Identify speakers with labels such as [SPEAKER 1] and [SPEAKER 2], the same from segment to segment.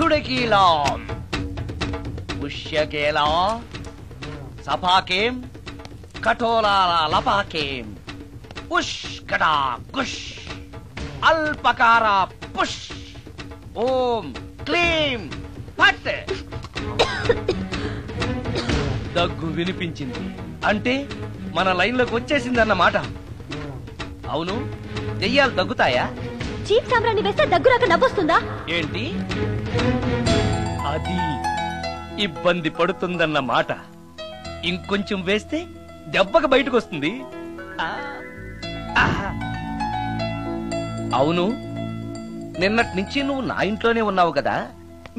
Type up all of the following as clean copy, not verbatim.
[SPEAKER 1] చుడకీలాం పుష్యకేలా సపాకేం కఠోలాల లపాకేం పుష్కటా కుష్ అల్పకార push ఓం క్లీం ఫట్. దగ్గు వినిపించింది అంటే మన లైన్లోకి వచ్చేసిందన్నమాట. అవును, దెయ్యాలు దగ్గుతాయా?
[SPEAKER 2] చీప్ సాంబ్రాన్ని వేస్తే దగ్గురాక నవ్వొస్తుందా
[SPEAKER 1] ఏంటి? అది ఇబ్బంది పడుతుందన్న మాట. ఇంకొంచెం వేస్తే దెబ్బకి బయటకు వస్తుంది. అవును, నిన్నటి నుంచి నువ్వు నా ఇంట్లోనే ఉన్నావు కదా.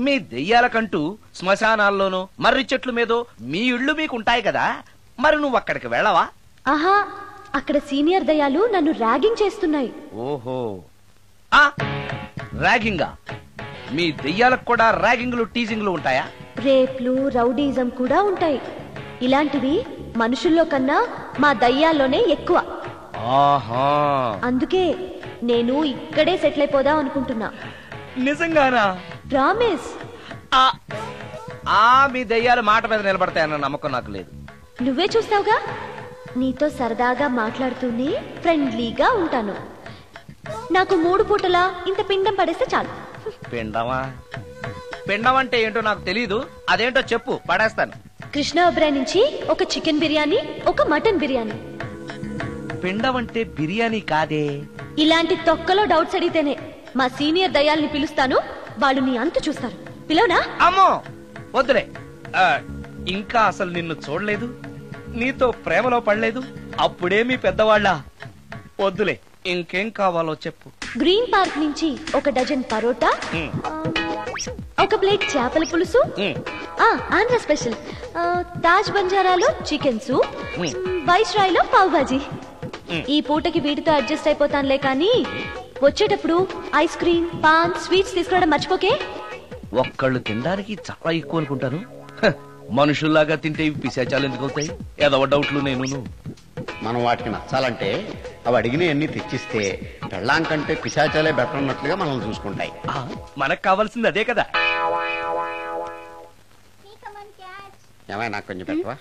[SPEAKER 1] మీ దెయ్యాలకంటూ శ్మశానాల్లోనూ మర్రి చెట్ల మీదో మీ ఇళ్ళు మీకుంటాయి కదా, మరి నువ్వు అక్కడికి వెళ్ళవా?
[SPEAKER 2] ఆహా, అక్కడ సీనియర్ దయ్యాలు నన్ను ర్యాగింగ్ చేస్తున్నాయి.
[SPEAKER 1] ఓహో, ర్యాగింగా? మీ దెయ్యాలకు కూడా ర్యాగింగ్లు టీజింగ్లు ఉంటాయా?
[SPEAKER 2] రేప్లు రౌడీజం కూడా ఉంటాయి. ఇలాంటివి మనుషుల్లో కన్నా మా దయ్యాల్లోనే ఎక్కువ.
[SPEAKER 1] ఆహా,
[SPEAKER 2] అందుకే నేను ఇక్కడే సెటిల్ అయిపోదాం అనుకుంటున్నా.
[SPEAKER 1] నిజంగానా?
[SPEAKER 2] ప్రామిస్.
[SPEAKER 1] మీ దయ్యాలు మాట మీద నిలబడతాయన్న నమ్మకం నాకు లేదు.
[SPEAKER 2] నువ్వే చూస్తావుగా, నీతో సరదాగా మాట్లాడుతూనే ఫ్రెండ్లీగా ఉంటాను. నాకు 3 పూటలా ఇంత పిండం పడేస్తే చాలు.
[SPEAKER 1] పిండమా? పిండం అంటే ఏంటో నాకు తెలీదు, అదేంటో చెప్పు, పడేస్తాను.
[SPEAKER 2] కృష్ణ ఒబ్రాయ్ నుంచి ఒక చికెన్ బిర్యానీ, ఒక మటన్ బిర్యానీ.
[SPEAKER 1] పిండం అంటే బిర్యానీ కాదే.
[SPEAKER 2] ఇలాంటి తొక్కలో డౌట్స్ అడిగితేనే మా సీనియర్ దయ్యాల్ని పిలుస్తాను, వాళ్ళు నీ అంతు చూస్తారు. పిలవనా?
[SPEAKER 1] అమ్మో వద్దులే. ఇంకా అసలు నిన్ను చూడలేదు, నీతో ప్రేమలో పడలేదు, అప్పుడే మీ పెద్దవాళ్ళ. వద్దులే, ఇంకేం కావాలో చెప్పు.
[SPEAKER 2] గ్రీన్ పార్క్ నుంచి ఒక డజన్ పరోటా, ఒక ప్లేట్ చేపల పులుసు, ఆంధ్ర స్పెషల్ తాజ్ బంజారాలో చికెన్ సూప్, వైస్రాయ్ లో పావ్ భాజీ. ఈ పూటకి వీటితో అడ్జస్ట్ అయిపోతానులే, కానీ వచ్చేటప్పుడు ఐస్ క్రీమ్ పాన్ స్వీట్స్ తీసుకురావడం మర్చిపోకే.
[SPEAKER 1] ఒక్కళ్ళు తినడానికి చాలా ఎక్కువ అనుకుంటాను. మనుషుల్లాగా తింటే ఇవి పిశాచాలు ఎందుకు అవుతాయి? ఏదో డౌట్లు. నేను
[SPEAKER 3] మనం వాటికి నచ్చాలంటే అవి అడిగిన ఎన్ని తెచ్చిస్తే పెళ్ళాం కంటే పిశాచాలే బెటర్ అన్నట్లుగా మనల్ని చూసుకుంటాయి.
[SPEAKER 1] మనకు కావాల్సింది అదే కదా.
[SPEAKER 3] ఏమైనా నాకు కొంచెం పెట్టవా?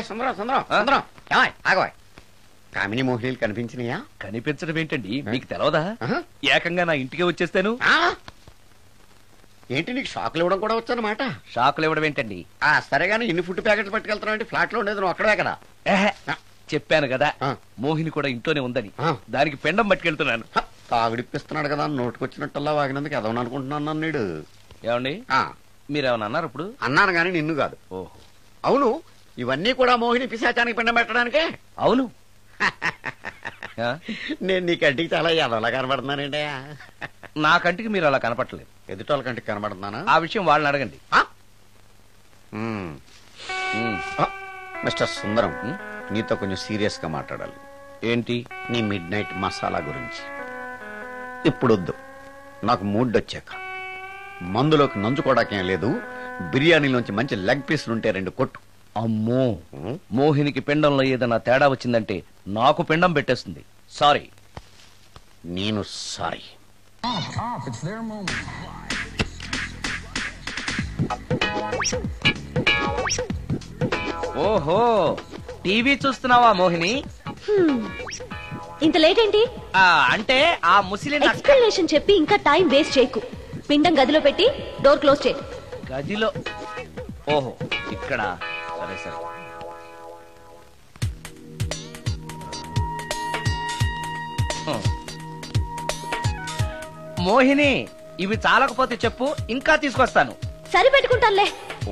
[SPEAKER 3] సుందరం సుందరం సుందరం, ఏమాయ్ ఆగవాయ్. కామిని మోహినీలు కనిపించినాయా?
[SPEAKER 1] కనిపించడం ఏంటండి, మీకు తెలవదా? ఏకంగా నా ఇంటికి వచ్చేస్తాను.
[SPEAKER 3] ఏంటి, నీకు షాకులు ఇవ్వడం కూడా వచ్చానమాట?
[SPEAKER 1] షాకులు ఇవ్వడం ఏంటండి?
[SPEAKER 3] సరేగాని ఇన్ని ఫుడ్ ప్యాకెట్లు పట్టుకెళ్తున్నావు అంటే ఫ్లాట్ లో ఉండేది నువ్వు అక్కడే కదా.
[SPEAKER 1] చెప్పాను కదా మోహిని కూడా ఇంట్లోనే ఉందని, దానికి పెండం పట్టుకెళ్తున్నాను.
[SPEAKER 3] తాగుడిప్పిస్తున్నాడు కదా, నోటుకొచ్చినట్టల్లా వాగినందుకు ఎదవని అనుకుంటున్నాను నీడు.
[SPEAKER 1] ఏమండి, మీరేమన్నా అన్నారు ఇప్పుడు?
[SPEAKER 3] అన్నాను గాని నిన్ను కాదు.
[SPEAKER 1] ఓహో,
[SPEAKER 3] అవును, ఇవన్నీ కూడా మోహిని పిశాచానికి పిండం పెట్టడానికే?
[SPEAKER 1] అవును.
[SPEAKER 3] నేను నీ కంటికి చాలా ఎదవలా కనబడుతున్నానండి.
[SPEAKER 1] నా కంటికి మీరు అలా కనపడలేదు.
[SPEAKER 3] ఎదుటోళ్ళ కంటికి కనబడుతున్నానా?
[SPEAKER 1] ఆ విషయం వాళ్ళని అడగండి.
[SPEAKER 3] మిస్టర్ సుందరం, నీతో కొంచెం సీరియస్ గా మాట్లాడాలి.
[SPEAKER 1] ఏంటి?
[SPEAKER 3] నీ మిడ్ నైట్ మసాలా గురించి. ఇప్పుడు వద్దు, నాకు మూడ్ వచ్చాక. మందులోకి నంచుకోవడాకేం లేదు, బిర్యానీలోంచి మంచి లెగ్ పీసులు ఉంటే 2 కొట్టు.
[SPEAKER 1] అమ్మో, మోహినికి పిండంలో ఏదైనా తేడా వచ్చిందంటే నాకు పిండం పెట్టేస్తుంది. సారీ.
[SPEAKER 3] నేను సారీ.
[SPEAKER 1] ఓహో, టీవీ చూస్తున్నావా మోహిని?
[SPEAKER 2] ఇంత లేట్ ఏంటి?
[SPEAKER 1] అంటే ఆ ముసిలిన
[SPEAKER 2] ఎక్స్ప్లనేషన్ చెప్పి ఇంకా టైం వేస్ట్ చేయకు. పిండం గదిలో పెట్టి డోర్ క్లోజ్ చేయి.
[SPEAKER 1] గదిలో? ఓహో, ఇక్కడ. సరే సరే. మోహిని, ఇవి చాలకపోతే చెప్పు, ఇంకా తీసుకొస్తాను.
[SPEAKER 2] సరి పెట్టుకుంటానులే.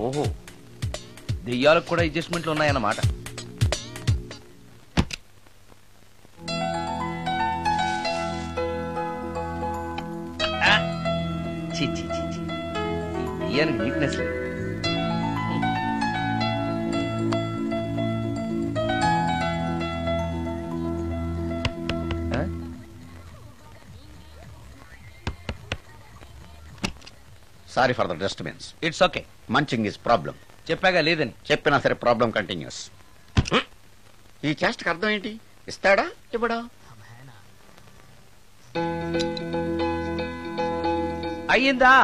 [SPEAKER 1] ఓహో, దెయ్యాలకు కూడా అడ్జస్ట్మెంట్లు ఉన్నాయన్నమాట. దెయ్యానికి నీట్నెస్ లేదు.
[SPEAKER 3] Sorry for the disturbance.
[SPEAKER 1] It's okay.
[SPEAKER 3] Munching is problem.
[SPEAKER 1] చెప్పాగా లేదని.
[SPEAKER 3] చెప్పినా సరే ప్రాబ్లం కంటిన్యూస్. ఈ చేష్టకి అర్థం ఏంటి? ఇస్తాడా ఇవ్వడా?
[SPEAKER 1] అయ్యిందా?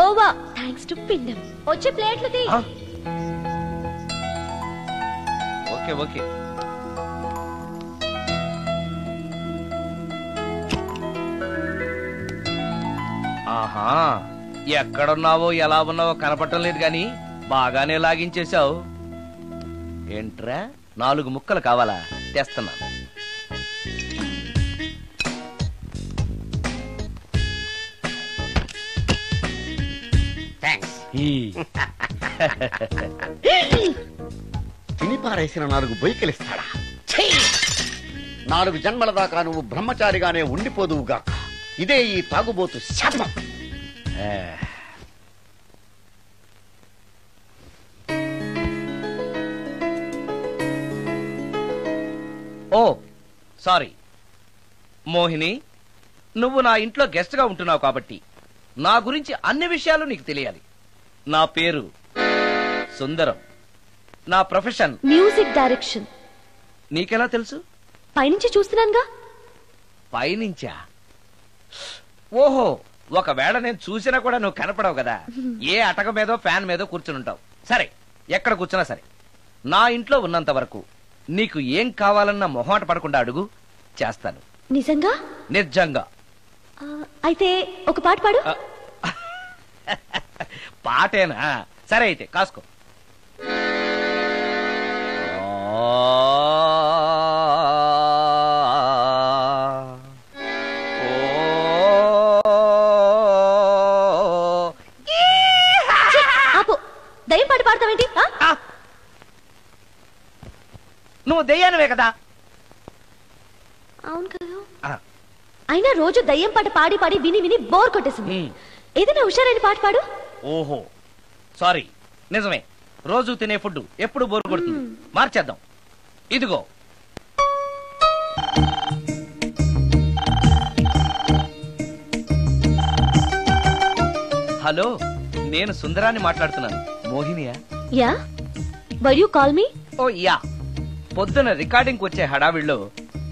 [SPEAKER 2] ఓవా థ్యాంక్స్ టు పిండం. వచ్చే ప్లేట్లు తీ.
[SPEAKER 1] Okay okay. ఆహా, ఎక్కడున్నావో ఎలా ఉన్నావో కనపడటం లేదు గాని బాగానే లాగించేశావు. ఏంట్రా 4 ముక్కలు కావాలా? తెస్తున్నాను.
[SPEAKER 3] తిని పారేసిన 4 బొయ్యకిలిస్తాడా? 4 జన్మల దాకా నువ్వు బ్రహ్మచారిగానే ఉండిపోదువుగాక. ఇదే ఈ తాగుబోతు శాపం.
[SPEAKER 1] ఓ సారీ మోహిని, నువ్వు నా ఇంట్లో గెస్ట్ గా ఉంటున్నావు కాబట్టి నా గురించి అన్ని విషయాలు నీకు తెలియాలి. నా పేరు సుందరం. నా ప్రొఫెషన్
[SPEAKER 2] మ్యూజిక్ డైరెక్షన్.
[SPEAKER 1] నీకెలా తెలుసు?
[SPEAKER 2] పైనుంచి చూస్తున్నానుగా.
[SPEAKER 1] పైనుంచా? ఓహో, ఒకవేళ నేను చూసినా కూడా నువ్వు కనపడవు కదా. ఏ అటక మీదో ఫ్యాన్ మీదో కూర్చునుంటావు. సరే, ఎక్కడ కూర్చున్నా సరే, నా ఇంట్లో ఉన్నంత వరకు నీకు ఏం కావాలన్న మొహాట పడకుండా అడుగు, చేస్తాను.
[SPEAKER 2] నిజంగా?
[SPEAKER 1] నిజంగా.
[SPEAKER 2] అయితే ఒక పాట పాడు.
[SPEAKER 1] పాటేనా? సరే అయితే కాసుకో.
[SPEAKER 2] ఆపు. దయ్యం పాట పాడతావేంటి?
[SPEAKER 1] నువ్వు దెయ్యానివే కదా.
[SPEAKER 2] అవును కదా. అయినా రోజు దయ్యం పాట పాడి పాడి విని విని బోర్ కొట్టేసింది. ఏదైనా హుషారైన పాట పాడు.
[SPEAKER 1] ఓహో సారీ, నిజమే. రోజు తినే ఫుడ్ ఎప్పుడు బోర్ కొడుతుంది. మార్చేద్దాం. ఇదిగో. హలో, నేను సుందరాన్ని మాట్లాడుతున్నాను. మోహినియా?
[SPEAKER 2] Yeah. Were you call me?
[SPEAKER 1] Oh yeah. పొద్దున రికార్డింగ్ వచ్చే హడావిడిలో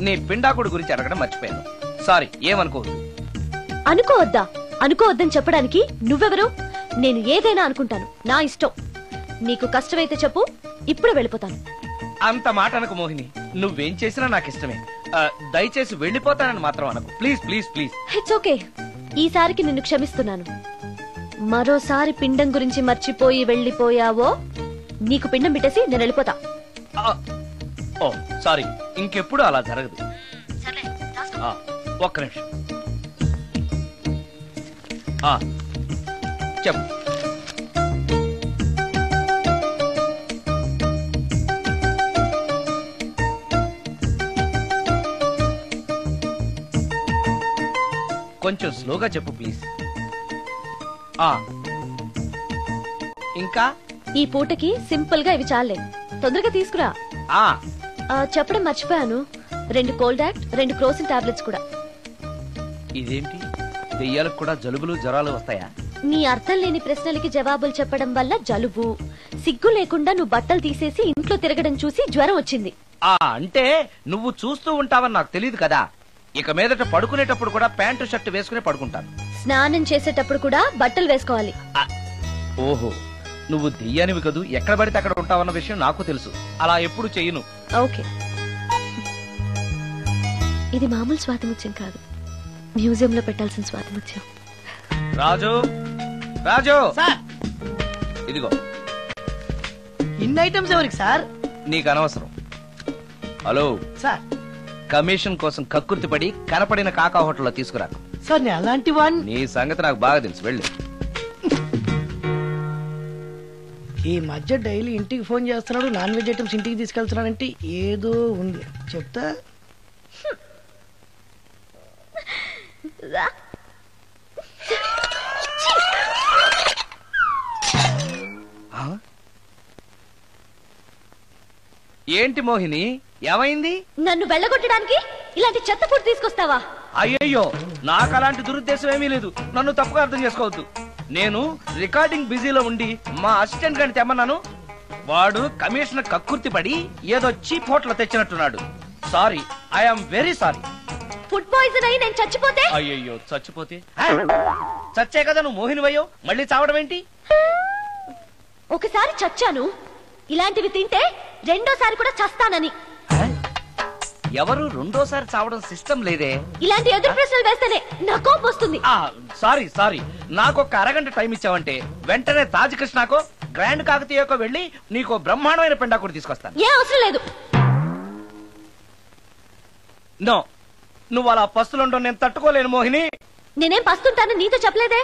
[SPEAKER 1] నీ పిండాకుడు గురించి అడగడం మర్చిపోయాను. సారీ, ఏమనుకోవద్దు.
[SPEAKER 2] అనుకోవద్దా? అనుకోవద్దని చెప్పడానికి నువ్వెవరు? నేను ఏదైనా అనుకుంటాను, నా ఇష్టం. నీకు కష్టమైతే చెప్పు, ఇప్పుడే వెళ్ళిపోతాను.
[SPEAKER 1] అంత మాట అనకు మోహిని. నువ్వేం చేసినా నాకు ఇష్టమే. దయచేసి వెళ్ళిపోతానని మాత్రం అనకు. Please please please.
[SPEAKER 2] It's okay. ఈసారికి నిన్ను క్షమిస్తున్నాను. మరోసారి పిండం గురించి మర్చిపోయి వెళ్ళిపోయావో నీకు పిండం పెట్టేసి నేను వెళ్ళిపోతా.
[SPEAKER 1] ఓ సారీ, ఇంకెప్పుడు అలా జరగదు. ఒక్క నిమిషం. చెప్పు. కొంచెం స్లోగా చెప్పు ప్లీజ్. ఇంకా
[SPEAKER 2] ఈ పూటకి సింపుల్ గా ఇవి చాలే. తొందరగా తీసుకురా. చెప్పడం మర్చిపోయాను, 2 కోల్డ్ యాక్ట్, 2 క్రోసిన్ టాబ్లెట్స్ కూడా.
[SPEAKER 1] ఇదేంటి, దెయ్యాలకు కూడా జలుబులు జ్వరాలు వస్తాయా?
[SPEAKER 2] నీ అర్థం లేని ప్రశ్నలకి జవాబులు చెప్పడం వల్ల జలుబు, సిగ్గు లేకుండా నువ్వు బట్టలు తీసేసి ఇంట్లో తిరగడం చూసి జ్వరం వచ్చింది.
[SPEAKER 1] అంటే నువ్వు చూస్తూ ఉంటావని నాకు తెలియదు కదా. ఇక మీదట పడుకునేటప్పుడు కూడా ప్యాంటు షర్ట్ వేసుకుని పడుకుంటాను.
[SPEAKER 2] స్నానం చేసేటప్పుడు కూడా బట్టలు వేసుకోవాలి.
[SPEAKER 1] ఓహో, నువ్వు దెయ్యానివి కదూ, ఎక్కడ పడితే అక్కడ ఉంటావన్న విషయం నాకు తెలుసు. అలా ఎప్పుడు చెయ్యను.
[SPEAKER 2] ఓకే. ఇది మామూలు స్వాతిముత్యం కాదు, మ్యూజియం లో పెట్టాల్సిన స్వాతిముత్యం.
[SPEAKER 1] రాజు, రాజు సార్, ఇదిగో.
[SPEAKER 4] ఇన్ని ఐటమ్స్ ఎవరికి సార్?
[SPEAKER 1] నీకు అనవసరం. హలో
[SPEAKER 4] సార్,
[SPEAKER 1] కమిషన్ కోసం కక్కుర్తి పడి కనపడిన కాకా హోటల్లో తీసుకురా.
[SPEAKER 4] సార్ నేను అలాంటి వాడిని.
[SPEAKER 1] నీ సంగతి నాకు బాగా తెలుసు, వెళ్ళు.
[SPEAKER 4] ఈ మధ్య డైలీ ఇంటికి ఫోన్ చేస్తున్నాడు, నాన్ వెజ్ ఐటమ్స్ ఇంటికి తీసుకెళ్తున్నాడంటే ఏదో ఉంది, చెప్తా.
[SPEAKER 1] ఏంటి మోహిని, ఏమైంది?
[SPEAKER 2] నన్ను వెళ్ళగొట్టడానికి ఇలాంటి చెత్త ఫుడ్ తీసుకొస్తావా?
[SPEAKER 1] అయ్యయ్యో, నాకు అలాంటి దురుద్దేశం ఏమీ లేదు. నన్ను తప్పుగా అర్థం చేసుకోవద్దు. నేను రికార్డింగ్ బిజీలో ఉండి మా అసిస్టెంట్ గారిని తెమ్మన్నాను. వాడు కమిషనర్ కక్కుర్తి పడి ఏదో చీప్ హోటల్ తెచ్చినట్టున్నాడు. Sorry, I'm very sorry.
[SPEAKER 2] Food poison అయి నేను చచ్చిపోతే?
[SPEAKER 1] అయ్యయ్యో చచ్చిపోతే? చచ్చే కదా నువ్వు మోహినివయ్యో, మళ్ళీ చావడం ఏంటి?
[SPEAKER 2] ఒకసారి చచ్చాను, ఇలాంటివి తింటే రెండోసారి కూడా చస్తానని.
[SPEAKER 1] ఎవరు రెండోసారి చావడం సిస్టం లేదే.
[SPEAKER 2] ఇలాంటి ఎదురు ప్రశ్నలు వేస్తేనే నా కోపం వస్తుంది.
[SPEAKER 1] సారీ నాకు ఒక అరగంట టైం ఇచ్చావంటే వెంటనే తాజ్ కృష్ణకో గ్రాండ్ కాకతీయకో వెళ్ళి నీకు బ్రహ్మాండమైన పెండాకుడు తీసుకొస్తాను.
[SPEAKER 2] ఏ అవసరం లేదు.
[SPEAKER 1] నో, నువ్వు అలా పస్తులుండో నేను తట్టుకోలేను మోహిని.
[SPEAKER 2] నేనేం పస్తుంటాను నీతో చెప్పలేదే.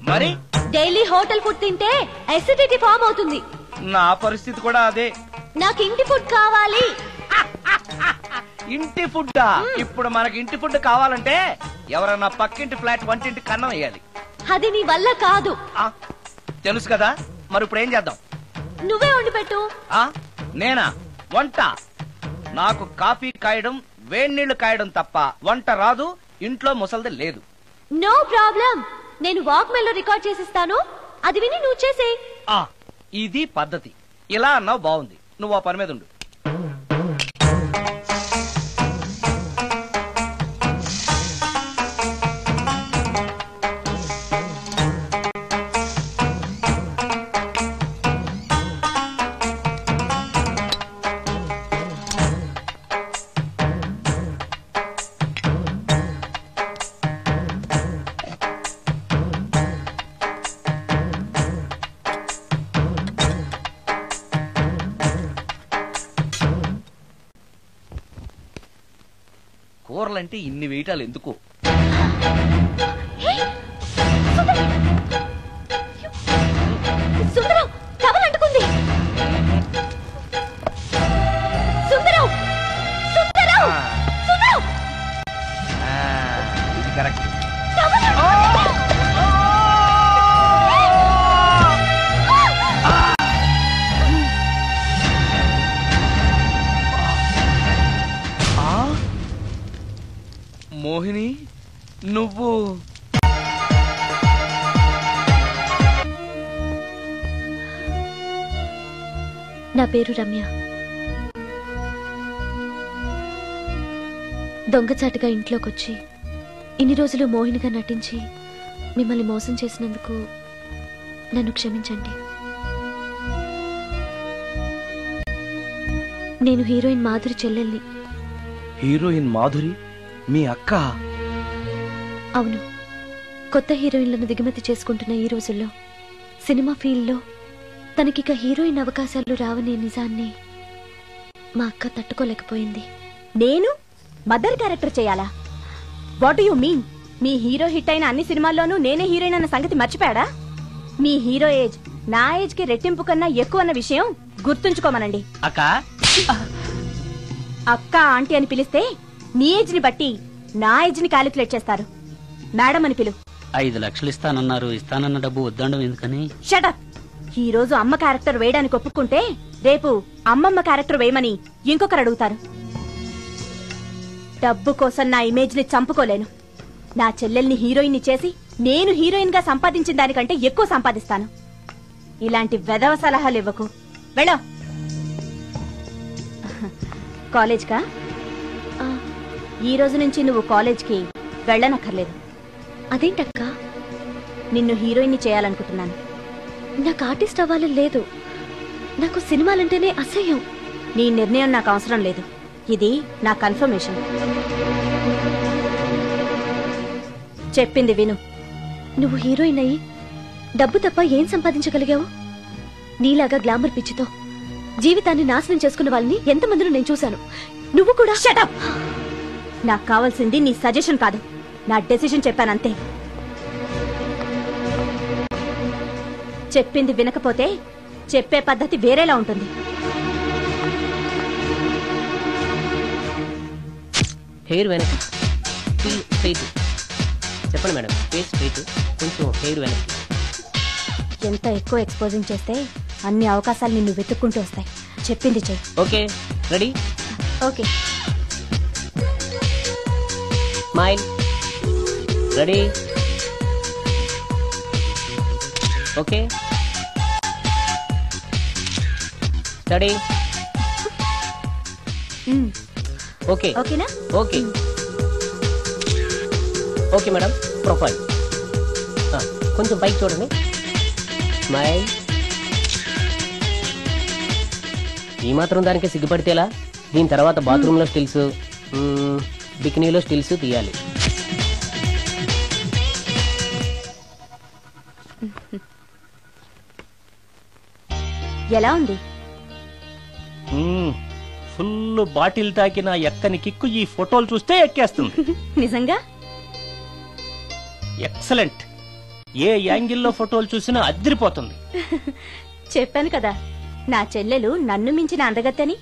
[SPEAKER 1] మరి
[SPEAKER 2] డైలీ హోటల్ ఫుడ్ తింటే అసిడిటీ ఫామ్ అవుతుంది.
[SPEAKER 1] నా పరిస్థితి కూడా అదే.
[SPEAKER 2] నాకు ఇంటి ఫుడ్ కావాలి.
[SPEAKER 1] ఇంటి ఫుడ్? ఇప్పుడు మనకి ఇంటి ఫుడ్ కావాలంటే ఎవరన్నా పక్కింటి ఫ్లాట్ వంటింటి కన్నం వేయాలి.
[SPEAKER 2] అది నీ వల్ల కాదు.
[SPEAKER 1] తెలుసు కదా, మరి ఇప్పుడు ఏం చేద్దాం?
[SPEAKER 2] నువ్వే వండి పెట్టు.
[SPEAKER 1] నేనా వంట? నాకు కాఫీ కాయడం వేడి నీళ్లు కాయడం తప్ప వంట రాదు. ఇంట్లో ముసల్ది లేదు.
[SPEAKER 2] నో ప్రాబ్లం, నేను వాక్ మెయిల్ లో రికార్డ్ చేసిస్తాను, అది విని నువ్వు చేసే.
[SPEAKER 1] ఇది పద్ధతి. ఇలా అన్నావు బాగుంది. నువ్వు ఆ పని మీద ఉండు. కూరలంటే ఇన్ని వేయటాలు ఎందుకు?
[SPEAKER 2] సుందరం టవల్ అంటుకుంది. సుందరం సుందరం సుందరం
[SPEAKER 1] ఇది కరెక్ట్. మోహిని, నువ్వు
[SPEAKER 2] నా పేరు రమ్య. దొంగచాటుగా ఇంట్లోకొచ్చి ఇన్ని రోజులు మోహినిగా నటించి మిమ్మల్ని మోసం చేసినందుకు నన్ను క్షమించండి. నేను హీరోయిన్ మాధురి చెల్లెల్ని.
[SPEAKER 1] హీరోయిన్ మాధురి మీ అక్క?
[SPEAKER 2] అవును. కొత్త హీరోయిన్లను దిగుమతి చేసుకుంటున్న ఈ రోజుల్లో సినిమా ఫీల్డ్లో తనకిక హీరోయిన్ అవకాశాలు రావనే నిజాన్ని మా అక్క తట్టుకోలేకపోయింది.
[SPEAKER 5] నేను మదర్ క్యారెక్టర్ చేయాలా? What you mean? Me hero hit అయిన అన్ని సినిమాల్లోనూ నేనే హీరోయిన్ అన్న సంగతి మర్చిపోయాడా? మీ హీరో ఏజ్ నా ఏజ్ కి రెట్టింపు కన్నా ఎక్కువ అన్న విషయం గుర్తుంచుకోమనండి.
[SPEAKER 1] అక్క
[SPEAKER 5] అక్క ఆంటీ అని పిలిస్తే నీ ఏజ్ ని బట్టి నా ఏజ్ ని క్యాలిక్యులేట్ చేస్తారు. మేడం అని పిలు.
[SPEAKER 6] 5 లక్షలు ఇస్తానన్నారు. ఇస్తానన్న డబ్బు వద్దండం ఎందుకని?
[SPEAKER 5] షటప్. ఈ రోజు అమ్మ క్యారెక్టర్ వేయడానికి ఒప్పుకుంటే రేపు అమ్మమ్మ క్యారెక్టర్ వేయమని ఇంకొకరు అడుగుతారు. డబ్బు కోసం నా ఇమేజ్ ని చంపుకోలేను. నా చెల్లెల్ని హీరోయిన్ ని చేసి నేను హీరోయిన్ గా సంపాదించిన దానికంటే ఎక్కువ సంపాదిస్తాను. ఇలాంటి వెధవ సలహాలు ఇవ్వకు. వెళ్ళో. కాలేజ్ కా? ఈ రోజు నుంచి నువ్వు కాలేజ్కి వెళ్ళనక్కర్లేదు.
[SPEAKER 2] అదేంటక్క?
[SPEAKER 5] నిన్ను హీరోయిన్ ని చేయాలనుకుంటున్నాను.
[SPEAKER 2] నాకు ఆర్టిస్ట్ అవ్వాలని లేదు. నాకు సినిమాలంటేనే అసహ్యం.
[SPEAKER 5] నీ నిర్ణయం నాకు అవసరం లేదు. ఇది నా కన్ఫర్మేషన్. చెప్పింది విను.
[SPEAKER 2] నువ్వు హీరోయిన్ అయ్యి డబ్బు తప్ప ఏం సంపాదించగలిగావు? నీలాగా గ్లామర్ పిచ్చితో జీవితాన్ని నాశనం చేసుకున్న వాళ్ళని ఎంతమందిలో నేను చూశాను. నువ్వు కూడా.
[SPEAKER 5] షటప్. నాకు కావాల్సింది నీ సజెషన్ కాదు, నా డెసిషన్ చెప్పానంతే. చెప్పింది వినకపోతే చెప్పే పద్ధతి వేరేలా ఉంటుంది.
[SPEAKER 7] హెయిర్ వెనక స్ట్రైట్. చెప్పండి మేడం. ఫేస్ స్ట్రైట్, కొంచెం హెయిర్ వెనక్కి.
[SPEAKER 5] ఎంత ఎక్కువ ఎక్స్పోజింగ్ చేస్తే అన్ని అవకాశాలు నిన్ను వెతుక్కుంటూ వస్తాయి. చెప్పింది చెయ్యి.
[SPEAKER 7] Okay, ready?
[SPEAKER 5] Okay.
[SPEAKER 7] Smile. Ready? Okay. Steady.
[SPEAKER 5] Hmm.
[SPEAKER 7] Okay.
[SPEAKER 5] ఓకేనా?
[SPEAKER 7] ఓకే. ఓకే మేడం, ప్రొఫైల్ కొంచెం పైకి చూడండి. స్మైల్. ఈ మాత్రం దానికి సిగ్గుపడితేలా? దీని తర్వాత బాత్రూంలో స్టిల్స్, బికినీలో స్టిల్స్ తీయాలి.
[SPEAKER 5] ఎలా ఉంది?
[SPEAKER 8] ఫుల్ బాటిల్ తాకిన ఎక్కని కిక్కు ఈ ఫోటోలు చూస్తే ఎక్కేస్తుంది.
[SPEAKER 5] నిజంగా
[SPEAKER 8] ఎక్సలెంట్. ఏ యాంగిల్లో ఫోటోలు చూసినా అదిరిపోతుంది.
[SPEAKER 5] చెప్పాను కదా నా చెల్లెలు నన్ను మించిన అందగత్తని.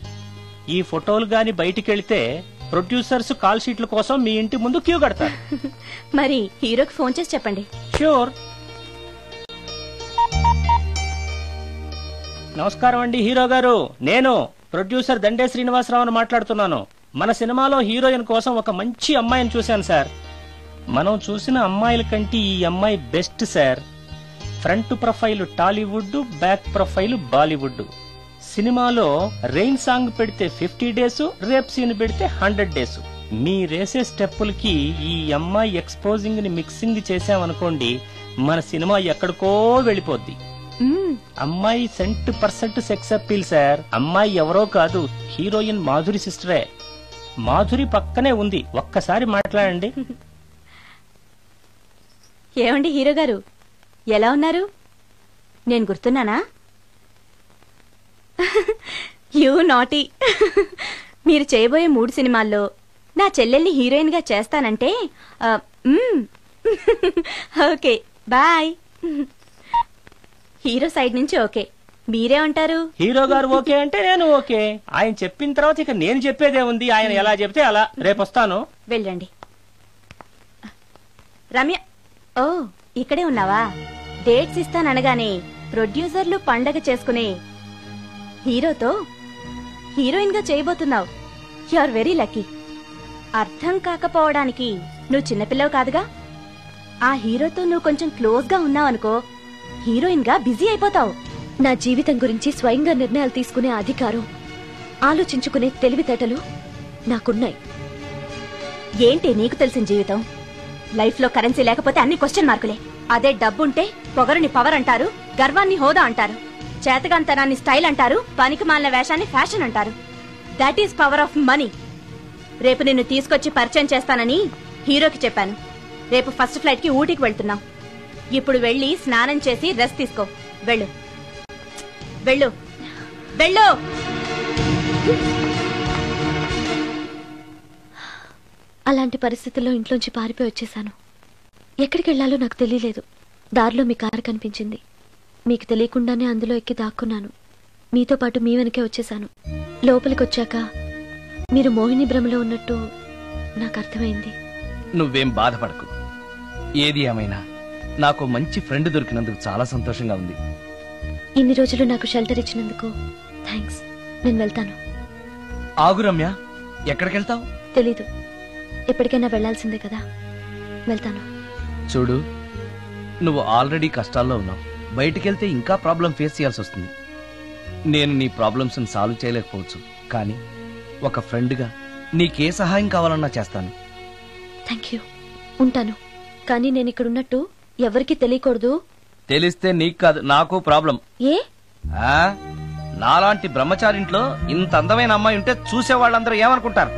[SPEAKER 8] ఈ ఫోటోలు గాని బయటికెళ్తే ప్రొడ్యూసర్స్ కాల్ షీట్ల కోసం మీ ఇంటి ముందు క్యూ కడతారు.
[SPEAKER 5] మరి హీరోకి ఫోన్ చేసి చెప్పండి.
[SPEAKER 8] ష్యూర్. నమస్కారం అండి హీరో గారు, నేను ప్రొడ్యూసర్ దండే శ్రీనివాసరావుని మాట్లాడుతున్నాను. మన సినిమాలో హీరోయిన్ కోసం ఒక మంచి అమ్మాయిని చూశాను సార్. మనం చూసిన అమ్మాయిల కంటే ఈ అమ్మాయి best sir. Front profile Tollywood, back profile Bollywood. సినిమాలో రెయిన్ సాంగ్ పెడితే 50 డేస్, రేప్ సీన్ పెడితే 100 డేస్. మీరేసే స్టెప్పులకి ఈ అమ్మాయి ఎక్స్పోజింగ్ ని మిక్సింగ్ చేసామనుకోండి, మన సినిమా ఎక్కడికో వెళ్ళిపోద్ది. అమ్మాయి 100% సెక్స్ అప్పీల్ సార్. అమ్మాయి ఎవరో కాదు, హీరోయిన్ మాధురి సిస్టరే. మాధురి పక్కనే ఉంది, ఒక్కసారి మాట్లాడండి.
[SPEAKER 5] ఏమండి హీరో గారు, ఎలా ఉన్నారు? నేను గుర్తున్నానా? You naughty. మీరు చేయబోయే 3 సినిమాల్లో నా చెల్లెల్ని హీరోయిన్ గా చేస్తానంటే ఓకే బాయ్. హీరో సైడ్ నుంచి ఓకే, మీరే ఉంటారు?
[SPEAKER 8] హీరో గారు ఓకే అంటే నేను ఓకే. ఆయన చెప్పిన తర్వాత ఇక నేను చెప్పేదే ఉంది. ఆయన ఎలా చెప్తే అలా. రేపు వస్తాను.
[SPEAKER 5] వెళ్ళండి. రమ్య, ఓ ఇక్కడే ఉన్నావా? డేట్స్ ఇస్తాననగానే ప్రొడ్యూసర్లు పండగ చేసుకునే హీరోతో హీరోయిన్ గా చేయబోతున్నావు. You are very lucky. అర్థం కాకపోవడానికి నువ్వు చిన్నపిల్లవు కాదుగా. ఆ హీరోతో నువ్వు కొంచెం క్లోజ్ గా ఉన్నావనుకో, హీరోయిన్ గా బిజీ అయిపోతావు.
[SPEAKER 2] నా జీవితం గురించి స్వయంగా నిర్ణయాలు తీసుకునే అధికారం, ఆలోచించుకునే తెలివితేటలు నాకున్నాయి.
[SPEAKER 5] ఏంటి నీకు తెలిసిన జీవితం? లైఫ్ లో కరెన్సీ లేకపోతే అన్ని క్వశ్చన్ మార్కులే. అదే డబ్బుంటే పొగరుని పవర్ అంటారు, గర్వాన్ని హోదా అంటారు, చేతగాంతనాన్ని స్టైల్ అంటారు, పనికి మాలిన వేషాన్ని ఫ్యాషన్ అంటారు. That is power of money. రేపు నిన్ను తీసుకొచ్చి పరిచయం చేస్తానని హీరోకి చెప్పాను. రేపు ఫస్ట్ ఫ్లైట్ కి ఊటీకి వెళ్తున్నాం. ఇప్పుడు వెళ్ళి స్నానం చేసి రెస్ట్ తీసుకో. వెళ్ళు వెళ్ళు వెళ్ళు.
[SPEAKER 2] అలాంటి పరిస్థితుల్లో ఇంట్లోంచి పారిపోయి వచ్చేసాను. ఎక్కడికి వెళ్లాలో నాకు తెలియలేదు. దారిలో మీ కారు కనిపించింది. మీకు తెలియకుండానే అందులో ఎక్కి దాక్కున్నాను. మీతో పాటు మీ వెనకే వచ్చేసాను. లోపలికి వచ్చాక మీరు మోహిని భ్రమలో ఉన్నట్టు నాకు అర్థమైంది.
[SPEAKER 1] నువ్వేం బాధపడకు. ఏది ఏమైనా నాకు మంచి ఫ్రెండ్ దొరికినందుకు చాలా సంతోషంగా ఉంది.
[SPEAKER 2] ఇన్ని రోజులు నాకు షెల్టర్ ఇచ్చినందుకు థ్యాంక్స్. నేను వెళ్తాను.
[SPEAKER 1] ఆగు రమ్య, ఎక్కడికెళ్తావు?
[SPEAKER 2] తెలీదు. ఎప్పటికైనా వెళ్లాల్సిందే కదా. వెళ్తాను.
[SPEAKER 1] చూడు, నువ్వు ఆల్రెడీ కష్టాల్లో ఉన్నావు. బయటికెళ్తే ఇంకా ప్రాబ్లం ఫేస్ చేయాల్సి వస్తుంది. నేను నీ ప్రాబ్లమ్స్ సాల్వ్ చేయలేకపోవచ్చు, కానీ ఒక ఫ్రెండ్గా నీకే సహాయం కావాలన్నా చేస్తాను.
[SPEAKER 2] Thank you. ఉంటాను. కానీ నేను ఇక్కడ ఉన్నట్టు ఎవరికి తెలియకూడదు.
[SPEAKER 1] తెలిస్తే నీకు కాదు, నాకు ప్రాబ్లం.
[SPEAKER 2] ఏ?
[SPEAKER 1] నాలాంటి బ్రహ్మచారింట్లో ఇంత అందమైన అమ్మాయి ఉంటే చూసే వాళ్ళందరూ ఏమనుకుంటారు?